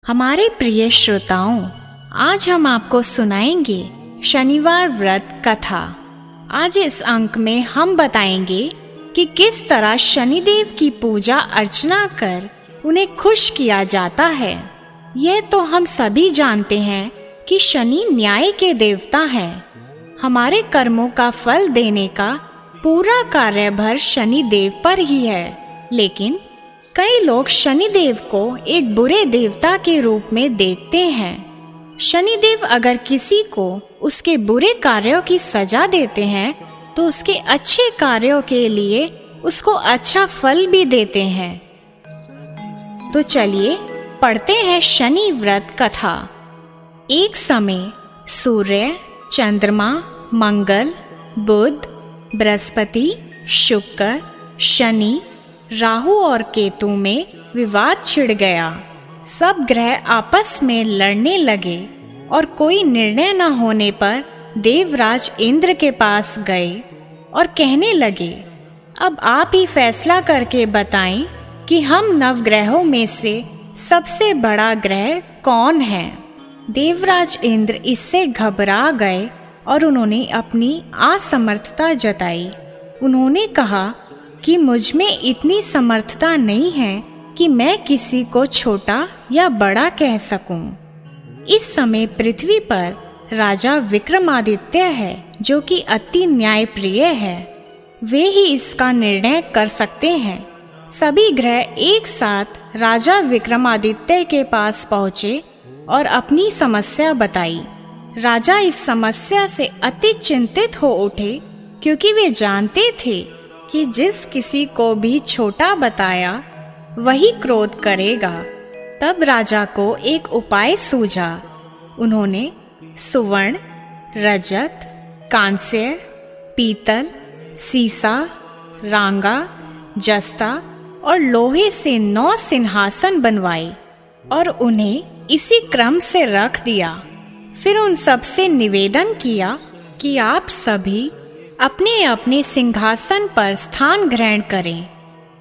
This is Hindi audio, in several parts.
हमारे प्रिय श्रोताओं, आज हम आपको सुनाएंगे शनिवार व्रत कथा। आज इस अंक में हम बताएंगे कि किस तरह शनिदेव की पूजा अर्चना कर उन्हें खुश किया जाता है। यह तो हम सभी जानते हैं कि शनि न्याय के देवता हैं। हमारे कर्मों का फल देने का पूरा कार्यभार शनिदेव पर ही है, लेकिन कई लोग शनिदेव को एक बुरे देवता के रूप में देखते हैं। शनिदेव अगर किसी को उसके बुरे कार्यों की सजा देते हैं तो उसके अच्छे कार्यों के लिए उसको अच्छा फल भी देते हैं। तो चलिए पढ़ते हैं शनि व्रत कथा। एक समय सूर्य, चंद्रमा, मंगल, बुध, बृहस्पति, शुक्र, शनि, राहु और केतु में विवाद छिड़ गया। सब ग्रह आपस में लड़ने लगे और कोई निर्णय न होने पर देवराज इंद्र के पास गए और कहने लगे, अब आप ही फैसला करके बताएं कि हम नवग्रहों में से सबसे बड़ा ग्रह कौन है। देवराज इंद्र इससे घबरा गए और उन्होंने अपनी असमर्थता जताई। उन्होंने कहा कि मुझ में इतनी समर्थता नहीं है कि मैं किसी को छोटा या बड़ा कह सकूं। इस समय पृथ्वी पर राजा विक्रमादित्य है, जो कि अति न्यायप्रिय है। वे ही इसका निर्णय कर सकते हैं। सभी ग्रह एक साथ राजा विक्रमादित्य के पास पहुँचे और अपनी समस्या बताई। राजा इस समस्या से अति चिंतित हो उठे, क्योंकि वे जानते थे कि जिस किसी को भी छोटा बताया वही क्रोध करेगा। तब राजा को एक उपाय सूझा। उन्होंने सुवर्ण, रजत, कांस्य, पीतल, सीसा, रांगा, जस्ता और लोहे से 9 सिंहासन बनवाए और उन्हें इसी क्रम से रख दिया। फिर उन सब से निवेदन किया कि आप सभी अपने अपने सिंहासन पर स्थान ग्रहण करें।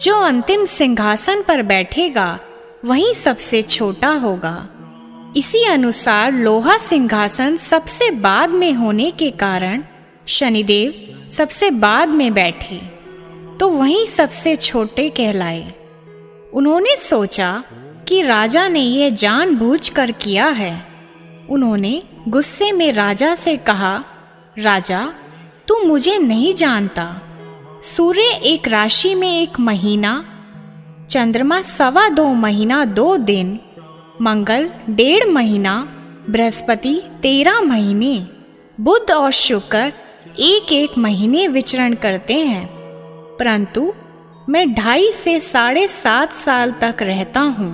जो अंतिम सिंहासन पर बैठेगा वही सबसे छोटा होगा। इसी अनुसार लोहा सिंहासन सबसे बाद में होने के कारण शनिदेव सबसे बाद में बैठे, तो वही सबसे छोटे कहलाए। उन्होंने सोचा कि राजा ने यह जानबूझकर किया है। उन्होंने गुस्से में राजा से कहा, राजा, तू मुझे नहीं जानता। सूर्य एक राशि में 1 महीना, चंद्रमा 2.25 महीना 2 दिन, मंगल 1.5 महीना, बृहस्पति 13 महीने, बुध और शुक्र 1-1 महीने विचरण करते हैं। परंतु मैं 2.5 से 7.5 साल तक रहता हूँ।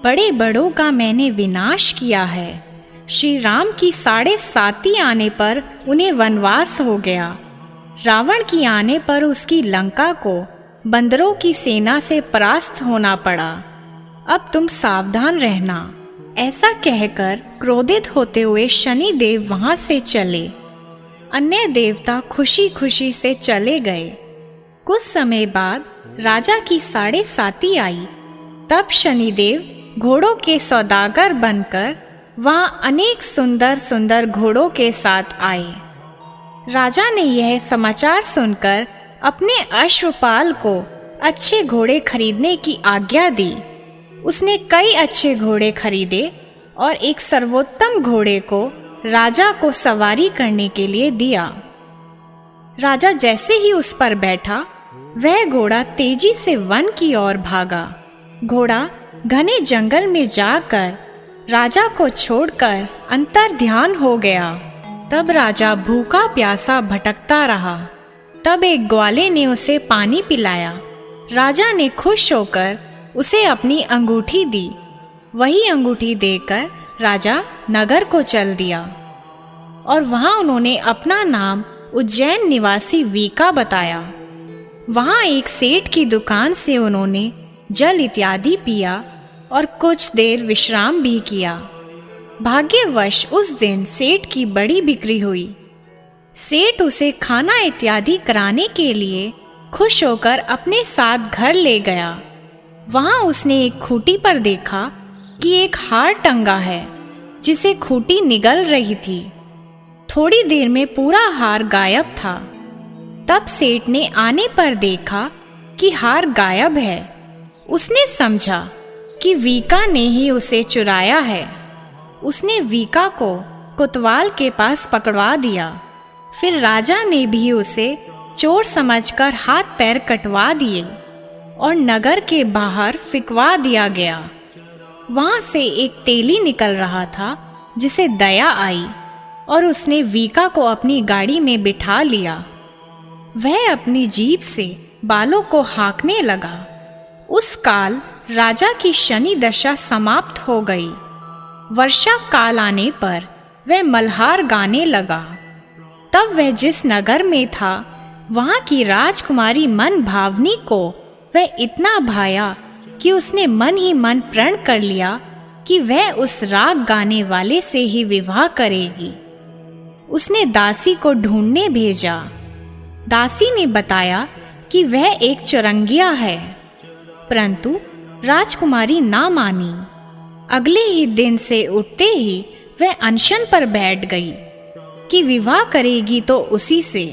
बड़े बड़ों का मैंने विनाश किया है। श्री राम की 7.5 आने पर उन्हें वनवास हो गया। रावण की आने पर उसकी लंका को बंदरों की सेना से परास्त होना पड़ा। अब तुम सावधान रहना। ऐसा कहकर क्रोधित होते हुए शनि देव वहां से चले। अन्य देवता खुशी खुशी से चले गए। कुछ समय बाद राजा की 7.5 आई। तब शनिदेव घोड़ों के सौदागर बनकर वहां अनेक सुंदर सुंदर घोड़ों के साथ आए। राजा ने यह समाचार सुनकर अपने अश्वपाल को अच्छे घोड़े खरीदने की आज्ञा दी। उसने कई अच्छे घोड़े खरीदे और एक सर्वोत्तम घोड़े को राजा को सवारी करने के लिए दिया। राजा जैसे ही उस पर बैठा, वह घोड़ा तेजी से वन की ओर भागा। घोड़ा घने जंगल में जाकर राजा को छोड़कर अंतर ध्यान हो गया। तब राजा भूखा प्यासा भटकता रहा। तब एक ग्वाले ने उसे पानी पिलाया। राजा ने खुश होकर उसे अपनी अंगूठी दी। वही अंगूठी देकर राजा नगर को चल दिया और वहां उन्होंने अपना नाम उज्जैन निवासी वीका बताया। वहां एक सेठ की दुकान से उन्होंने जल इत्यादि पिया और कुछ देर विश्राम भी किया। भाग्यवश उस दिन सेठ की बड़ी बिक्री हुई। सेठ उसे खाना इत्यादि कराने के लिए खुश होकर अपने साथ घर ले गया। वहां उसने एक खूंटी पर देखा कि एक हार टंगा है जिसे खूंटी निगल रही थी। थोड़ी देर में पूरा हार गायब था। तब सेठ ने आने पर देखा कि हार गायब है। उसने समझा कि वीका ने ही उसे चुराया है। उसने वीका को कोतवाल के पास पकड़वा दिया। फिर राजा ने भी उसे चोर समझकर हाथ पैर कटवा दिए और नगर के बाहर फिकवा दिया गया। वहां से एक तेली निकल रहा था जिसे दया आई और उसने वीका को अपनी गाड़ी में बिठा लिया। वह अपनी जीभ से बालों को हाँकने लगा। उस काल राजा की शनि दशा समाप्त हो गई। वर्षा काल आने पर वह मल्हार गाने लगा। तब वह जिस नगर में था वहां की राजकुमारी मन भावनी को वह इतना भाया कि उसने मन ही मन प्रण कर लिया कि वह उस राग गाने वाले से ही विवाह करेगी। उसने दासी को ढूंढने भेजा। दासी ने बताया कि वह एक चुरंगिया है, परंतु राजकुमारी ना मानी। अगले ही दिन से उठते ही वह अनशन पर बैठ गई कि विवाह करेगी तो उसी से।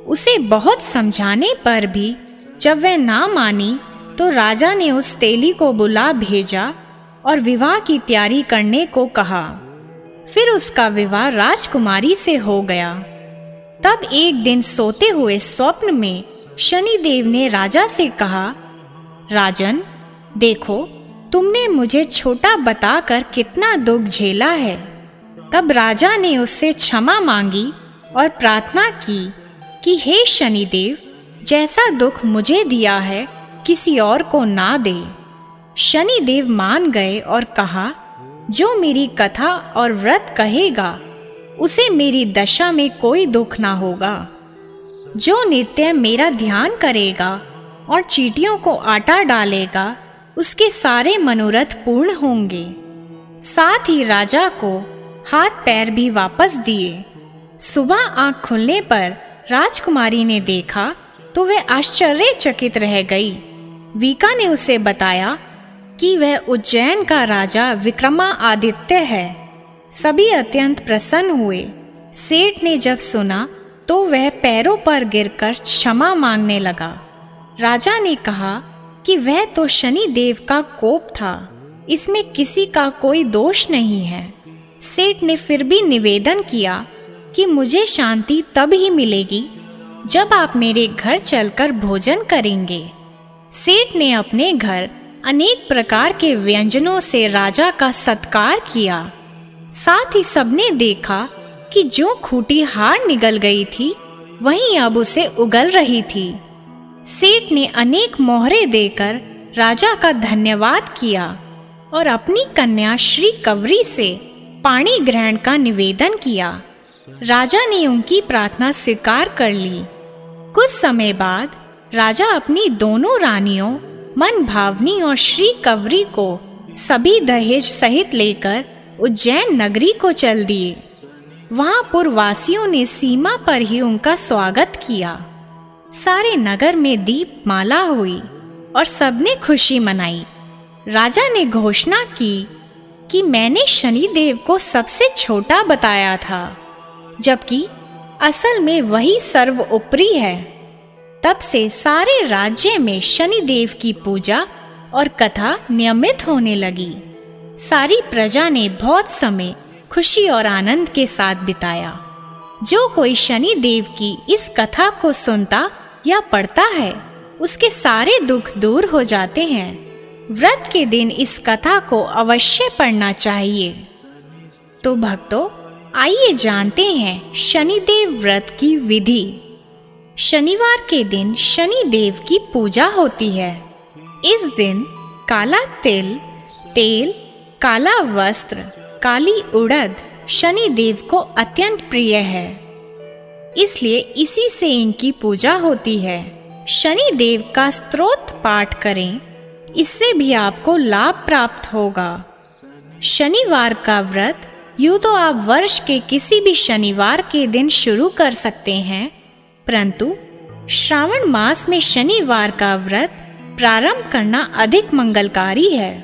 उसे बहुत समझाने पर भी जब वह ना मानी तो राजा ने उस तेली को बुला भेजा और विवाह की तैयारी करने को कहा। फिर उसका विवाह राजकुमारी से हो गया। तब एक दिन सोते हुए स्वप्न में शनिदेव ने राजा से कहा, राजन, देखो तुमने मुझे छोटा बताकर कितना दुख झेला है। तब राजा ने उससे क्षमा मांगी और प्रार्थना की कि हे शनिदेव, जैसा दुख मुझे दिया है किसी और को ना दे। शनिदेव मान गए और कहा, जो मेरी कथा और व्रत कहेगा उसे मेरी दशा में कोई दुख ना होगा। जो नित्य मेरा ध्यान करेगा और चींटियों को आटा डालेगा उसके सारे मनोरथ पूर्ण होंगे। साथ ही राजा को हाथ पैर भी वापस दिए। सुबह आंख खुलने पर राजकुमारी ने देखा तो वह आश्चर्यचकित रह गई। वीका ने उसे बताया कि वह उज्जैन का राजा विक्रमादित्य है। सभी अत्यंत प्रसन्न हुए। सेठ ने जब सुना तो वह पैरों पर गिरकर क्षमा मांगने लगा। राजा ने कहा कि वह तो शनि देव का कोप था, इसमें किसी का कोई दोष नहीं है। सेठ ने फिर भी निवेदन किया कि मुझे शांति तब ही मिलेगी जब आप मेरे घर चलकर भोजन करेंगे। सेठ ने अपने घर अनेक प्रकार के व्यंजनों से राजा का सत्कार किया। साथ ही सबने देखा कि जो खूंटी हार निगल गई थी वहीं अब उसे उगल रही थी। सेठ ने अनेक मोहरे देकर राजा का धन्यवाद किया और अपनी कन्या श्री कवरी से पाणी ग्रहण का निवेदन किया। राजा ने उनकी प्रार्थना स्वीकार कर ली। कुछ समय बाद राजा अपनी दोनों रानियों मन भावनी और श्री कवरी को सभी दहेज सहित लेकर उज्जैन नगरी को चल दिए। वहां पुरवासियों ने सीमा पर ही उनका स्वागत किया। सारे नगर में दीप माला हुई और सबने खुशी मनाई। राजा ने घोषणा की कि मैंने शनिदेव को सबसे छोटा बताया था, जबकि असल में वही सर्वोपरि है। तब से सारे राज्य में शनिदेव की पूजा और कथा नियमित होने लगी। सारी प्रजा ने बहुत समय खुशी और आनंद के साथ बिताया। जो कोई शनिदेव की इस कथा को सुनता या पढ़ता है उसके सारे दुख दूर हो जाते हैं। व्रत के दिन इस कथा को अवश्य पढ़ना चाहिए। तो भक्तों, आइए जानते हैं शनिदेव व्रत की विधि। शनिवार के दिन शनिदेव की पूजा होती है। इस दिन काला तिल, तेल, काला वस्त्र, काली उड़द शनिदेव को अत्यंत प्रिय है, इसलिए इसी से इनकी पूजा होती है। शनिदेव का स्तोत्र पाठ करें, इससे भी आपको लाभ प्राप्त होगा। शनिवार का व्रत यूँ तो आप वर्ष के किसी भी शनिवार के दिन शुरू कर सकते हैं, परंतु श्रावण मास में शनिवार का व्रत प्रारंभ करना अधिक मंगलकारी है।